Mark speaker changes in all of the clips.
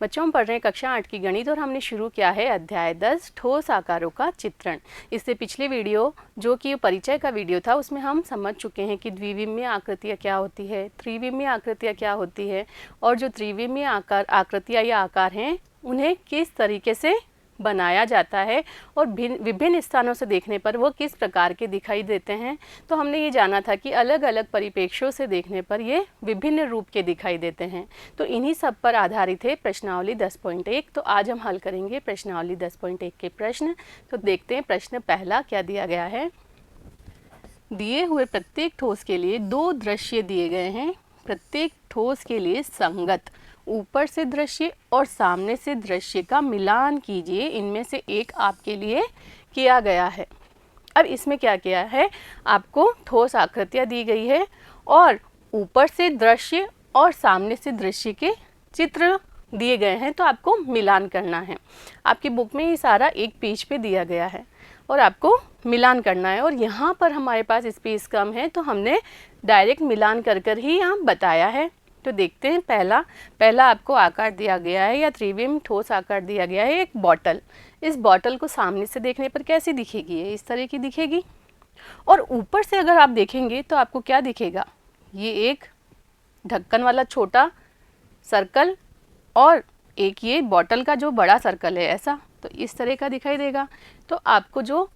Speaker 1: बच्चों, हम पढ़ रहे हैं कक्षा 8 की गणित और हमने शुरू किया है अध्याय 10 ठोस आकारों का चित्रण। इससे पिछले वीडियो जो कि परिचय का वीडियो था उसमें हम समझ चुके हैं कि द्विविमीय आकृतियाँ क्या होती है, त्रिविमीय आकृतियाँ क्या होती है और जो त्रिविमीय आकृतियाँ या आकार हैं उन्हें किस तरीके से बनाया जाता है और विभिन्न स्थानों से देखने पर वो किस प्रकार के दिखाई देते हैं। तो हमने ये जाना था कि अलग अलग परिप्रेक्ष्यों से देखने पर ये विभिन्न रूप के दिखाई देते हैं। तो इन्हीं सब पर आधारित है प्रश्नावली 10.1। तो आज हम हल करेंगे प्रश्नावली 10.1 के प्रश्न। तो देखते हैं प्रश्न पहला क्या दिया गया है। दिए हुए प्रत्येक ठोस के लिए दो दृश्य दिए गए हैं। प्रत्येक ठोस के लिए संगत ऊपर से दृश्य और सामने से दृश्य का मिलान कीजिए। इनमें से एक आपके लिए किया गया है। अब इसमें क्या किया है, आपको ठोस आकृतियाँ दी गई है और ऊपर से दृश्य और सामने से दृश्य के चित्र दिए गए हैं। तो आपको मिलान करना है। आपकी बुक में ये सारा एक पेज पे दिया गया है और आपको मिलान करना है। और यहाँ पर हमारे पास स्पेस कम है तो हमने डायरेक्ट मिलान कर ही यहाँ बताया है। तो देखते हैं पहला आपको आकार दिया गया है या त्रिविम ठोस आकार दिया गया है, एक बॉटल। इस बॉटल को सामने से देखने पर कैसी दिखेगी, ये इस तरह की दिखेगी। और ऊपर से अगर आप देखेंगे तो आपको क्या दिखेगा, ये एक ढक्कन वाला छोटा सर्कल और एक ये बॉटल का जो बड़ा सर्कल है ऐसा, तो इस तरह का दिखाई देगा। तो आपको जो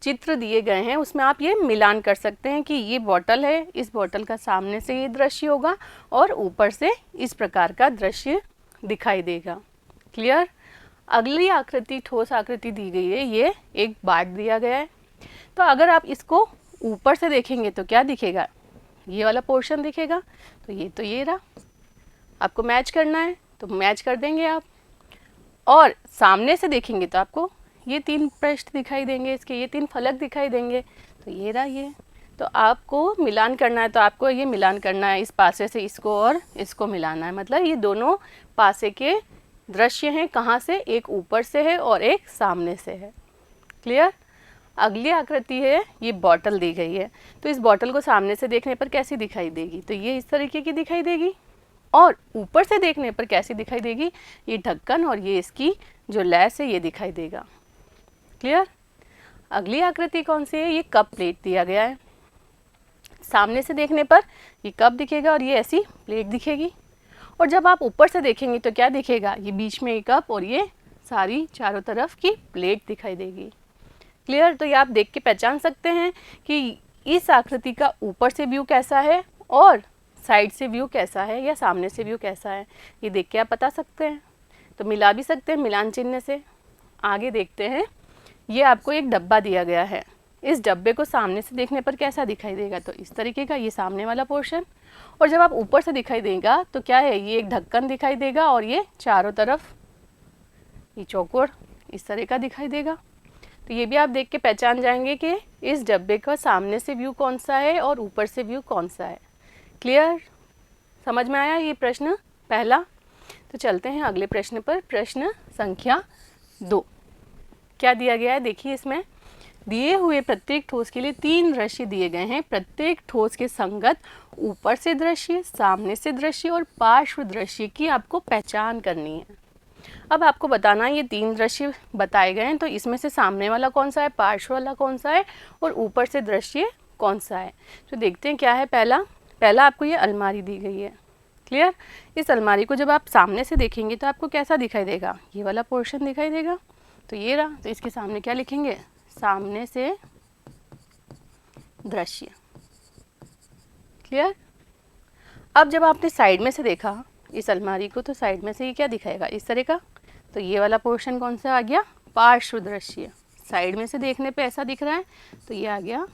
Speaker 1: चित्र दिए गए हैं उसमें आप ये मिलान कर सकते हैं कि ये बॉटल है, इस बॉटल का सामने से ये दृश्य होगा और ऊपर से इस प्रकार का दृश्य दिखाई देगा। क्लियर। अगली आकृति ठोस आकृति दी गई है, ये एक बाट दिया गया है। तो अगर आप इसको ऊपर से देखेंगे तो क्या दिखेगा, ये वाला पोर्शन दिखेगा। तो ये रहा, आपको मैच करना है तो मैच कर देंगे आप। और सामने से देखेंगे तो आपको ये तीन पृष्ठ दिखाई देंगे, इसके ये तीन फलक दिखाई देंगे। तो ये रहा ये। तो आपको मिलान करना है तो आपको ये मिलान करना है, इस पासे से इसको और इसको मिलाना है। मतलब ये दोनों पासे के दृश्य हैं, कहाँ से, एक ऊपर से है और एक सामने से है। क्लियर। अगली आकृति है, ये बॉटल दी गई है। तो इस बॉटल को सामने से देखने पर कैसी दिखाई देगी, तो ये इस तरीके की दिखाई देगी। और ऊपर से देखने पर कैसी दिखाई देगी, ये ढक्कन और ये इसकी जो लैस है ये दिखाई देगा। क्लियर। अगली आकृति कौन सी है, ये कप प्लेट दिया गया है। सामने से देखने पर ये कप दिखेगा और ये ऐसी प्लेट दिखेगी। और जब आप ऊपर से देखेंगे तो क्या दिखेगा, ये बीच में एक कप और ये सारी चारों तरफ की प्लेट दिखाई देगी। क्लियर। तो ये आप देख के पहचान सकते हैं कि इस आकृति का ऊपर से व्यू कैसा है और साइड से व्यू कैसा है या सामने से व्यू कैसा है, ये देख के आप बता सकते हैं। तो मिला भी सकते हैं मिलान चिन्ह से। आगे देखते हैं, ये आपको एक डब्बा दिया गया है। इस डब्बे को सामने से देखने पर कैसा दिखाई देगा, तो इस तरीके का, ये सामने वाला पोर्शन। और जब आप ऊपर से दिखाई देगा तो क्या है, ये एक ढक्कन दिखाई देगा और ये चारों तरफ ये चौकोर इस तरह का दिखाई देगा। तो ये भी आप देख के पहचान जाएंगे कि इस डब्बे का सामने से व्यू कौन सा है और ऊपर से व्यू कौन सा है। क्लियर। समझ में आया ये प्रश्न पहला। तो चलते हैं अगले प्रश्न पर। प्रश्न संख्या 2 क्या दिया गया है, देखिए इसमें दिए हुए प्रत्येक ठोस के लिए 3 दृश्य दिए गए हैं। प्रत्येक ठोस के संगत ऊपर से दृश्य, सामने से दृश्य और पार्श्व दृश्य की आपको पहचान करनी है। अब आपको बताना है ये 3 दृश्य बताए गए हैं, तो इसमें से सामने वाला कौन सा है, पार्श्व वाला कौन सा है और ऊपर से दृश्य कौन सा है। तो देखते हैं क्या है। पहला आपको ये अलमारी दी गई है। क्लियर। इस अलमारी को जब आप सामने से देखेंगे तो आपको कैसा दिखाई देगा, ये वाला पोर्शन दिखाई देगा। तो ये रहा। तो इसके सामने क्या लिखेंगे, सामने से दृश्य। क्लियर। अब जब आपने साइड में से देखा इस अलमारी को तो साइड में से ये क्या दिखाएगा, इस तरह का। तो ये वाला पोर्शन कौन सा आ गया, पार्श्व दृश्य। साइड में से देखने पे ऐसा दिख रहा है तो ये आ गया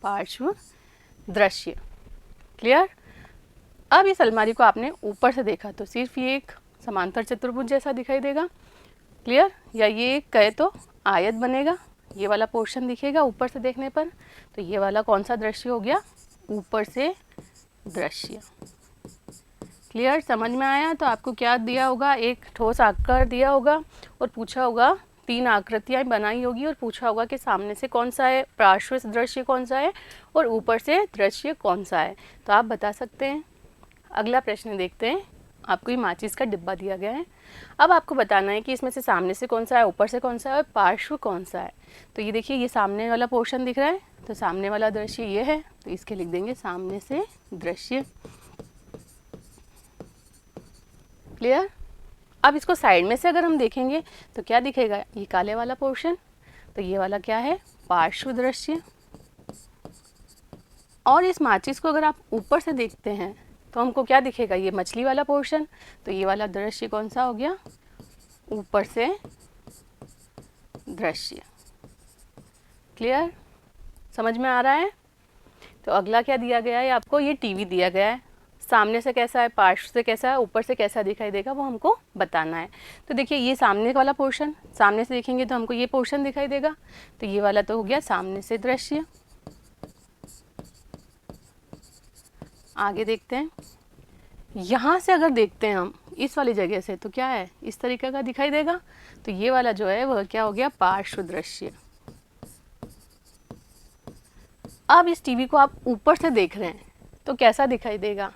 Speaker 1: पार्श्व दृश्य। क्लियर। अब इस अलमारी को आपने ऊपर से देखा तो सिर्फ ये एक समांतर चतुर्भुज जैसा दिखाई देगा। क्लियर। या ये कहे तो आयत बनेगा, ये वाला पोर्शन दिखेगा ऊपर से देखने पर। तो ये वाला कौन सा दृश्य हो गया, ऊपर से दृश्य। क्लियर। समझ में आया। तो आपको क्या दिया होगा, एक ठोस आकार दिया होगा और पूछा होगा, 3 आकृतियाँ बनाई होगी और पूछा होगा कि सामने से कौन सा है, पार्श्व दृश्य कौन सा है और ऊपर से दृश्य कौन सा है। तो आप बता सकते हैं। अगला प्रश्न देखते हैं। आपको ये माचिस का डिब्बा दिया गया है। अब आपको बताना है कि इसमें से सामने से कौन सा है, ऊपर से कौन सा है और पार्श्व कौन सा है। तो ये देखिए, ये सामने वाला पोर्शन दिख रहा है, तो सामने वाला दृश्य ये है, तो इसके लिख देंगे सामने से दृश्य। क्लियर। अब इसको साइड में से अगर हम देखेंगे तो क्या दिखेगा, ये काले वाला पोर्शन, तो ये वाला क्या है, पार्श्व दृश्य। और इस माचिस को अगर आप ऊपर से देखते हैं तो हमको क्या दिखेगा, ये मछली वाला पोर्शन, तो ये वाला दृश्य कौन सा हो गया, ऊपर से दृश्य। क्लियर, समझ में आ रहा है। तो अगला क्या दिया गया है आपको, ये टीवी दिया गया है, सामने से कैसा है, पार्श्व से कैसा है, ऊपर से कैसा दिखाई देगा, वो हमको बताना है। तो देखिए, ये सामने वाला पोर्शन, सामने से देखेंगे तो हमको ये पोर्शन दिखाई देगा, तो ये वाला तो हो गया सामने से दृश्य। आगे देखते हैं, यहाँ से अगर देखते हैं हम इस वाली जगह से तो क्या है, इस तरीके का दिखाई देगा, तो ये वाला जो है वह क्या हो गया, पार्श्व दृश्य। अब इस टीवी को आप ऊपर से देख रहे हैं तो कैसा दिखाई देगा,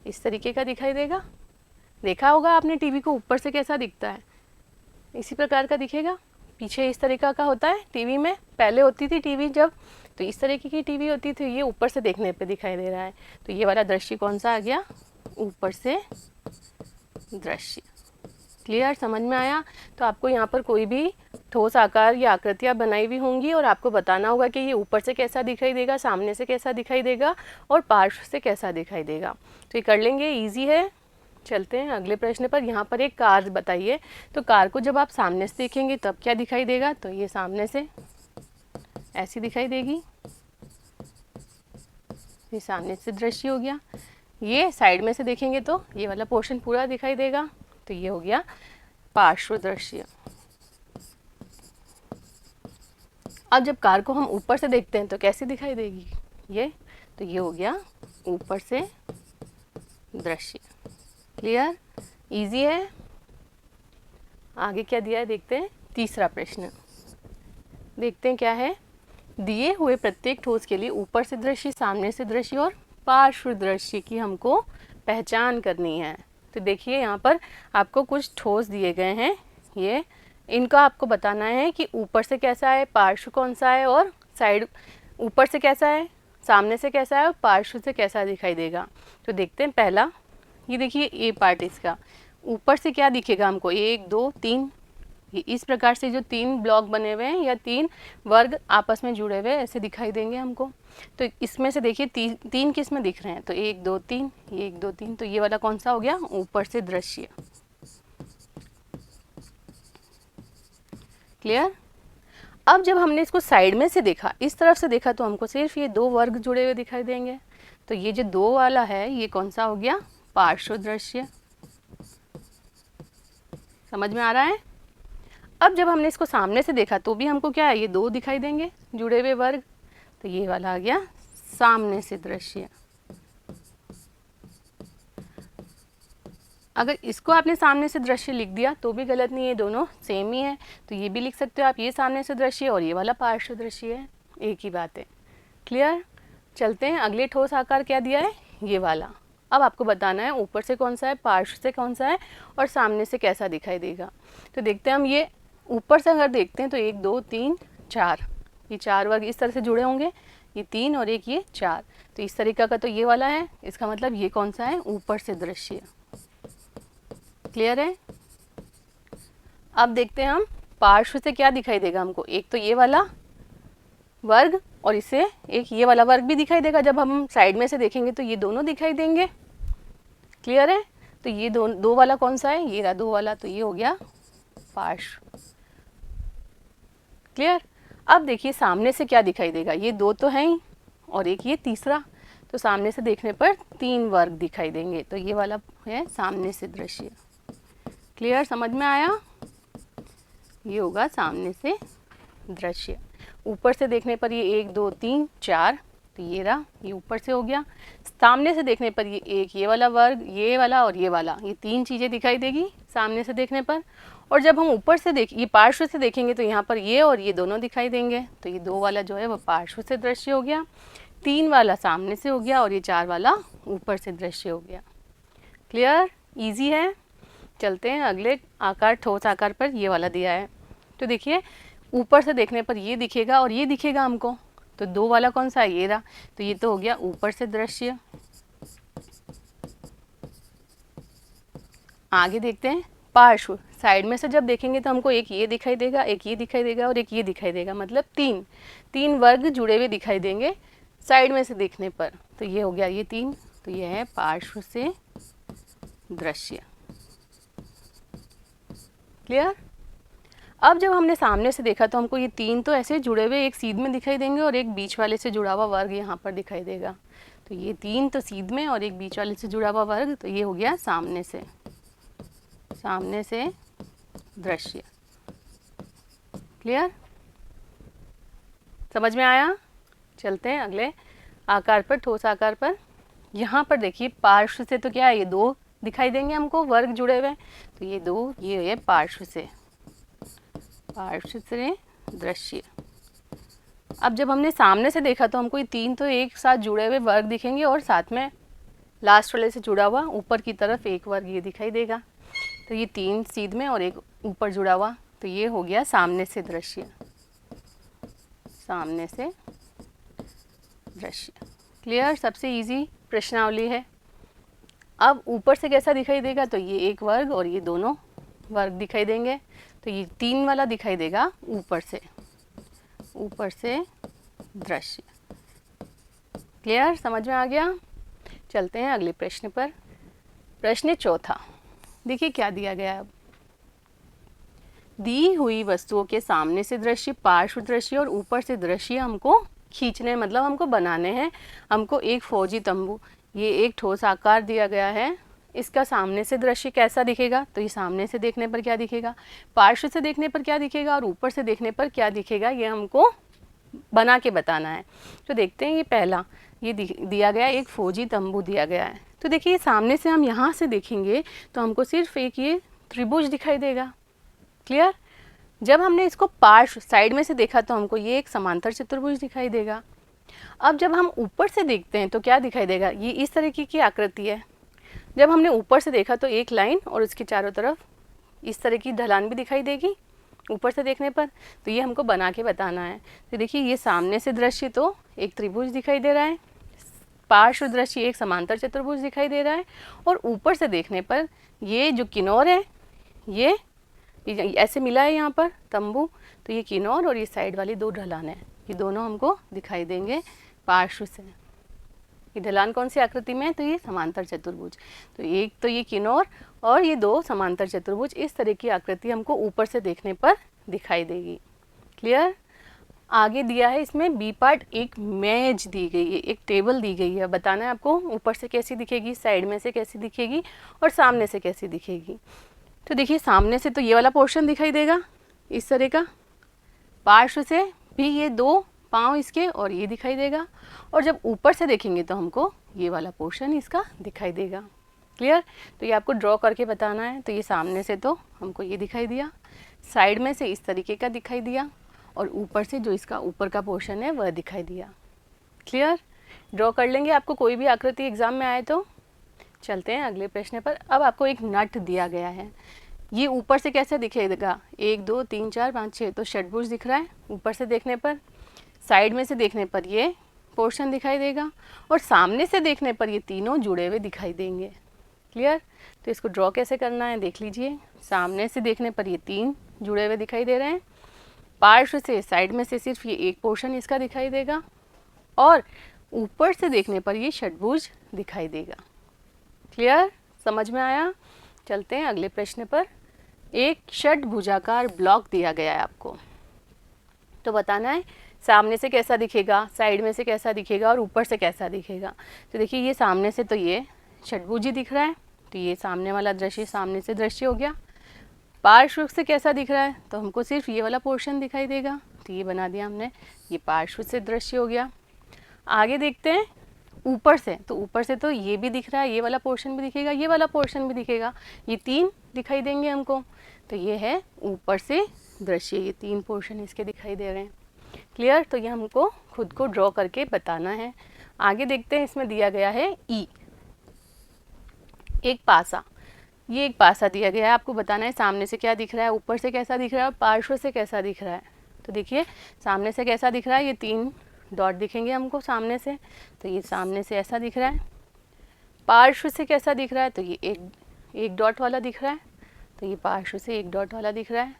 Speaker 1: इस तरीके का दिखाई देगा। देखा होगा आपने टीवी को ऊपर से कैसा दिखता है, इसी प्रकार का दिखेगा। पीछे इस तरीका का होता है टीवी में, पहले होती थी टीवी जब, तो इस तरीके की टीवी होती थी, ये ऊपर से देखने पे दिखाई दे रहा है। तो ये वाला दृश्य कौन सा आ गया, ऊपर से दृश्य। क्लियर, समझ में आया। तो आपको यहाँ पर कोई भी ठोस आकार या आकृतियाँ बनाई हुई होंगी और आपको बताना होगा कि ये ऊपर से कैसा दिखाई देगा, सामने से कैसा दिखाई देगा और पार्श्व से कैसा दिखाई देगा। तो ये कर लेंगे, इजी है। चलते हैं अगले प्रश्न पर। यहाँ पर एक कार बताइए, तो कार को जब आप सामने से देखेंगे तब क्या दिखाई देगा, तो ये सामने से ऐसी दिखाई देगी, ये सामने से दृश्य हो गया। ये साइड में से देखेंगे तो ये वाला पोर्शन पूरा दिखाई देगा, तो ये हो गया पार्श्व दृश्य। अब जब कार को हम ऊपर से देखते हैं तो कैसी दिखाई देगी, ये, तो ये हो गया ऊपर से दृश्य। क्लियर, इजी है। आगे क्या दिया है देखते हैं, तीसरा प्रश्न देखते हैं क्या है। दिए हुए प्रत्येक ठोस के लिए ऊपर से दृश्य, सामने से दृश्य और पार्श्व दृश्य की हमको पहचान करनी है। तो देखिए, यहाँ पर आपको कुछ ठोस दिए गए हैं, ये इनका आपको बताना है कि ऊपर से कैसा है, पार्श्व कौन सा है और साइड, ऊपर से कैसा है, सामने से कैसा है और पार्श्व से कैसा दिखाई देगा। तो देखते हैं पहला, ये देखिए ए पार्ट, इसका ऊपर से क्या दिखेगा हमको, 1 2 3, ये इस प्रकार से जो 3 ब्लॉक बने हुए हैं या 3 वर्ग आपस में जुड़े हुए ऐसे दिखाई देंगे हमको। तो इसमें से देखिए तीन किस में दिख रहे हैं, तो 1 2 3, ये 1 2 3, तो ये वाला कौन सा हो गया, ऊपर से दृश्य। क्लियर। अब जब हमने इसको साइड में से देखा, इस तरफ से देखा, तो हमको सिर्फ ये 2 वर्ग जुड़े हुए दिखाई देंगे। तो ये जो 2 वाला है ये कौन सा हो गया, पार्श्व दृश्य। समझ में आ रहा है। अब जब हमने इसको सामने से देखा तो भी हमको क्या है, ये 2 दिखाई देंगे जुड़े हुए वर्ग, तो ये वाला आ गया सामने से दृश्य। अगर इसको आपने सामने से दृश्य लिख दिया तो भी गलत नहीं है, दोनों सेम ही है। तो ये भी लिख सकते हो आप, ये सामने से दृश्य और ये वाला पार्श्व दृश्य है, एक ही बात है। क्लियर। चलते हैं अगले ठोस आकार क्या दिया है, ये वाला। अब आपको बताना है ऊपर से कौन सा है, पार्श्व से कौन सा है और सामने से कैसा दिखाई देगा। तो देखते हैं हम, ये ऊपर से अगर देखते हैं तो 1 2 3 4, ये 4 वर्ग इस तरह से जुड़े होंगे, ये 3 और एक ये 4, तो इस तरीका का तो ये वाला है। इसका मतलब ये कौन सा है, ऊपर से दृश्य। क्लियर है। अब देखते हैं हम पार्श्व से क्या दिखाई देगा हमको, एक तो ये वाला वर्ग और इससे एक ये वाला वर्ग भी दिखाई देगा। जब हम साइड में से देखेंगे तो ये दोनों दिखाई देंगे। क्लियर है। तो ये दो वाला कौन सा है, ये रहा 2 वाला, तो ये हो गया पार्श्व। क्लियर। अब देखिए सामने से क्या दिखाई देगा, ये 2 तो हैं ही और एक ये तीसरा, तो सामने से देखने पर 3 वर्ग दिखाई देंगे, तो ये वाला है सामने से दृश्य। क्लियर, समझ में आया। ये होगा सामने से दृश्य। ऊपर से देखने पर ये 1 2 3 4, तो ये रहा, ये ऊपर से हो गया। सामने से देखने पर ये एक ये वाला वर्ग, ये वाला और ये वाला, ये 3 चीज़ें दिखाई देगी सामने से देखने पर। और जब हम ऊपर से ये पार्श्व से देखेंगे तो यहाँ पर ये और ये दोनों दिखाई देंगे, तो ये 2 वाला जो है वो पार्श्व से दृश्य हो गया, 3 वाला सामने से हो गया और ये 4 वाला ऊपर से दृश्य हो गया। क्लियर, इजी है। चलते हैं अगले आकार, ठोस आकार पर। ये वाला दिया है तो देखिए ऊपर से देखने पर ये दिखेगा और ये दिखेगा हमको, तो 2 वाला कौन सा है, ये रहा। तो ये तो हो गया ऊपर से दृश्य। आगे देखते हैं पार्श्व। साइड में से जब देखेंगे तो हमको एक ये दिखाई देगा, एक ये दिखाई देगा और एक ये दिखाई देगा, मतलब तीन वर्ग जुड़े हुए दिखाई देंगे साइड में से देखने पर। तो ये हो गया ये 3, तो ये है पार्श्व से दृश्य। क्लियर। अब जब हमने सामने से देखा तो हमको ये 3 तो ऐसे जुड़े हुए एक सीध में दिखाई देंगे और एक बीच वाले से जुड़ा हुआ वर्ग यहाँ पर दिखाई देगा। तो ये 3 तो सीध में और एक बीच वाले से जुड़ा हुआ वर्ग, तो ये हो गया सामने से दृश्य। क्लियर, समझ में आया। चलते हैं अगले आकार पर, ठोस आकार पर। यहाँ पर देखिए पार्श्व से तो क्या है, ये 2 दिखाई देंगे हमको वर्ग जुड़े हुए, तो ये 2, ये है पार्श्व से दृश्य। अब जब हमने सामने से देखा तो हमको ये 3 तो एक साथ जुड़े हुए वर्ग दिखेंगे और साथ में लास्ट वाले से जुड़ा हुआ ऊपर की तरफ एक वर्ग ये दिखाई देगा। तो ये 3 सीध में और एक ऊपर जुड़ा हुआ, तो ये हो गया सामने से दृश्य। क्लियर, सबसे इजी प्रश्नावली है। अब ऊपर से कैसा दिखाई देगा, तो ये एक वर्ग और ये दोनों वर्ग दिखाई देंगे। तो ये 3 वाला दिखाई देगा ऊपर से दृश्य। क्लियर, समझ में आ गया। चलते हैं अगले प्रश्न पर। प्रश्न चौथा, देखिए क्या दिया गया है। अब दी हुई वस्तुओं के सामने से दृश्य, पार्श्व दृश्य और ऊपर से दृश्य हमको खींचने, मतलब हमको बनाने हैं। हमको एक फौजी तंबू, ये एक ठोस आकार दिया गया है, इसका सामने से दृश्य कैसा दिखेगा, तो ये सामने से देखने पर क्या दिखेगा, पार्श्व से देखने पर क्या दिखेगा और ऊपर से देखने पर क्या दिखेगा, ये हमको बना के बताना है। तो देखते हैं, ये पहला ये दिया गया एक फौजी तंबू दिया गया है। तो देखिए सामने से हम यहाँ से देखेंगे तो हमको सिर्फ एक ये त्रिभुज दिखाई देगा। क्लियर। जब हमने इसको पार्श्व साइड में से देखा तो हमको ये एक समांतर चतुर्भुज दिखाई देगा। अब जब हम ऊपर से देखते हैं तो क्या दिखाई देगा, ये इस तरीके की आकृति है। जब हमने ऊपर से देखा तो एक लाइन और उसके चारों तरफ इस तरह की ढलान भी दिखाई देगी ऊपर से देखने पर। तो ये हमको बना के बताना है। तो देखिए ये सामने से दृश्य तो एक त्रिभुज दिखाई दे रहा है, पार्श्व दृश्य एक समांतर चतुर्भुज दिखाई दे रहा है, और ऊपर से देखने पर ये जो किनौर है ये ऐसे मिला है यहाँ पर तंबू, तो ये किनौर और ये साइड वाली 2 ढलान है, ये दोनों हमको दिखाई देंगे पार्श्व से। ये ढलान कौन सी आकृति में है, तो ये समांतर चतुर्भुज। तो एक तो ये किनौर और ये 2 समांतर चतुर्भुज, इस तरह की आकृति हमको ऊपर से देखने पर दिखाई देगी। क्लियर। आगे दिया है इसमें बी पार्ट, एक मेज दी गई है, एक टेबल दी गई है। बताना है आपको ऊपर से कैसी दिखेगी, साइड में से कैसी दिखेगी और सामने से कैसी दिखेगी। तो देखिए सामने से तो ये वाला पोर्शन दिखाई देगा इस तरह का, पार्श्व से भी ये 2 पाँव इसके और ये दिखाई देगा, और जब ऊपर से देखेंगे तो हमको ये वाला पोर्शन इसका दिखाई देगा। क्लियर। तो ये आपको ड्रॉ करके बताना है। तो ये सामने से तो हमको ये दिखाई दिया, साइड में से इस तरीके का दिखाई दिया, और ऊपर से जो इसका ऊपर का पोर्शन है वह दिखाई दिया। क्लियर। ड्रॉ कर लेंगे आपको कोई भी आकृति एग्जाम में आए तो। चलते हैं अगले प्रश्न पर। अब आपको एक नट दिया गया है, ये ऊपर से कैसे दिखेगा, 1 2 3 4 5 6, तो षटभुज दिख रहा है ऊपर से देखने पर। साइड में से देखने पर ये पोर्शन दिखाई देगा, और सामने से देखने पर ये तीनों जुड़े हुए दिखाई देंगे। क्लियर। तो इसको ड्रॉ कैसे करना है देख लीजिए। सामने से देखने पर ये 3 जुड़े हुए दिखाई दे रहे हैं, पार्श्व से साइड में से सिर्फ ये एक पोर्शन इसका दिखाई देगा, और ऊपर से देखने पर ये षटभुज दिखाई देगा। क्लियर, समझ में आया। चलते हैं अगले प्रश्न पर। एक षटभुजाकार ब्लॉक दिया गया है आपको, तो बताना है सामने से कैसा दिखेगा, साइड में से कैसा दिखेगा और ऊपर से कैसा दिखेगा। तो देखिए ये सामने से तो ये षटभुज ही दिख रहा है, तो ये सामने वाला दृश्य सामने से दृश्य हो गया। पार्श्व से कैसा दिख रहा है, तो हमको सिर्फ ये वाला पोर्शन दिखाई देगा, तो ये बना दिया हमने, ये पार्श्व से दृश्य हो गया। आगे देखते हैं ऊपर से, तो ऊपर से तो ये भी दिख रहा है, ये वाला पोर्शन भी दिखेगा, ये वाला पोर्शन भी दिखेगा, ये 3 दिखाई देंगे हमको, तो ये है ऊपर से दृश्य, ये 3 पोर्शन इसके दिखाई दे रहे हैं। क्लियर। तो ये हमको खुद को ड्रॉ करके बताना है। आगे देखते हैं, इसमें दिया गया है ई, एक पासा, ये एक पासा दिया गया है, आपको बताना है सामने से क्या दिख रहा है, ऊपर से कैसा दिख रहा है और पार्श्व से कैसा दिख रहा है। तो देखिए सामने से कैसा दिख रहा है, ये 3 डॉट दिखेंगे हमको सामने से, तो ये सामने से ऐसा दिख रहा है। पार्श्व से कैसा दिख रहा है, तो ये एक डॉट वाला दिख रहा है, तो ये पार्श्व से 1 डॉट वाला दिख रहा है।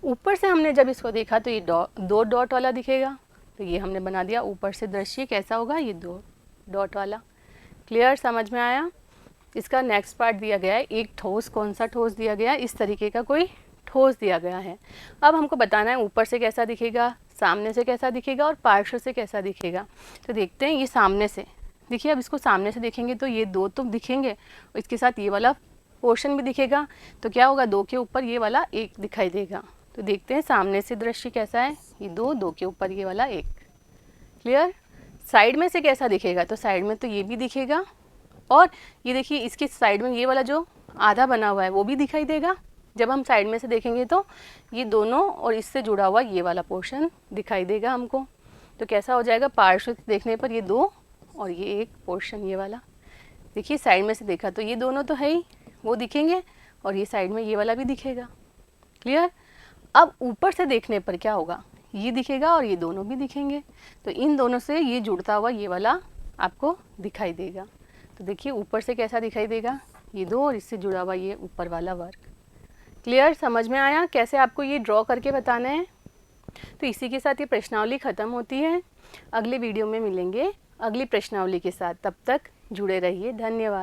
Speaker 1: ऊपर से हमने जब इसको देखा तो ये 2 डॉट वाला दिखेगा, तो ये हमने बना दिया ऊपर से दृश्य कैसा होगा, ये 2 डॉट वाला। क्लियर, समझ में आया। इसका नेक्स्ट पार्ट दिया गया है, एक ठोस, कौन सा ठोस दिया गया है, इस तरीके का कोई ठोस दिया गया है। अब हमको बताना है ऊपर से कैसा दिखेगा, सामने से कैसा दिखेगा और पार्श्व से कैसा दिखेगा। तो देखते हैं, ये सामने से देखिए, अब इसको सामने से देखेंगे तो ये 2 तो दिखेंगे और इसके साथ ये वाला पोर्शन भी दिखेगा, तो क्या होगा, 2 के ऊपर ये वाला 1 दिखाई देगा। तो देखते हैं सामने से दृश्य कैसा है, ये 2 के ऊपर ये वाला 1। क्लियर। साइड में से कैसा दिखेगा, तो साइड में तो ये भी दिखेगा और ये देखिए इसकी साइड में ये वाला जो आधा बना हुआ है वो भी दिखाई देगा। जब हम साइड में से देखेंगे तो ये दोनों और इससे जुड़ा हुआ ये वाला पोर्शन दिखाई देगा हमको। तो कैसा हो जाएगा, पार्श्व देखने पर ये 2 और ये 1 पोर्शन ये वाला। देखिए साइड में से देखा तो ये दोनों तो है ही, वो दिखेंगे और ये साइड में ये वाला भी दिखेगा। क्लियर। अब ऊपर से देखने पर क्या होगा, ये दिखेगा और ये दोनों भी दिखेंगे, तो इन दोनों से ये जुड़ता हुआ ये वाला आपको दिखाई देगा। तो देखिए ऊपर से कैसा दिखाई देगा, ये 2 और इससे जुड़ा हुआ ये ऊपर वाला वर्ग। क्लियर, समझ में आया कैसे आपको ये ड्रॉ करके बताना है। तो इसी के साथ ये प्रश्नावली ख़त्म होती है। अगले वीडियो में मिलेंगे अगली प्रश्नावली के साथ, तब तक जुड़े रहिए। धन्यवाद।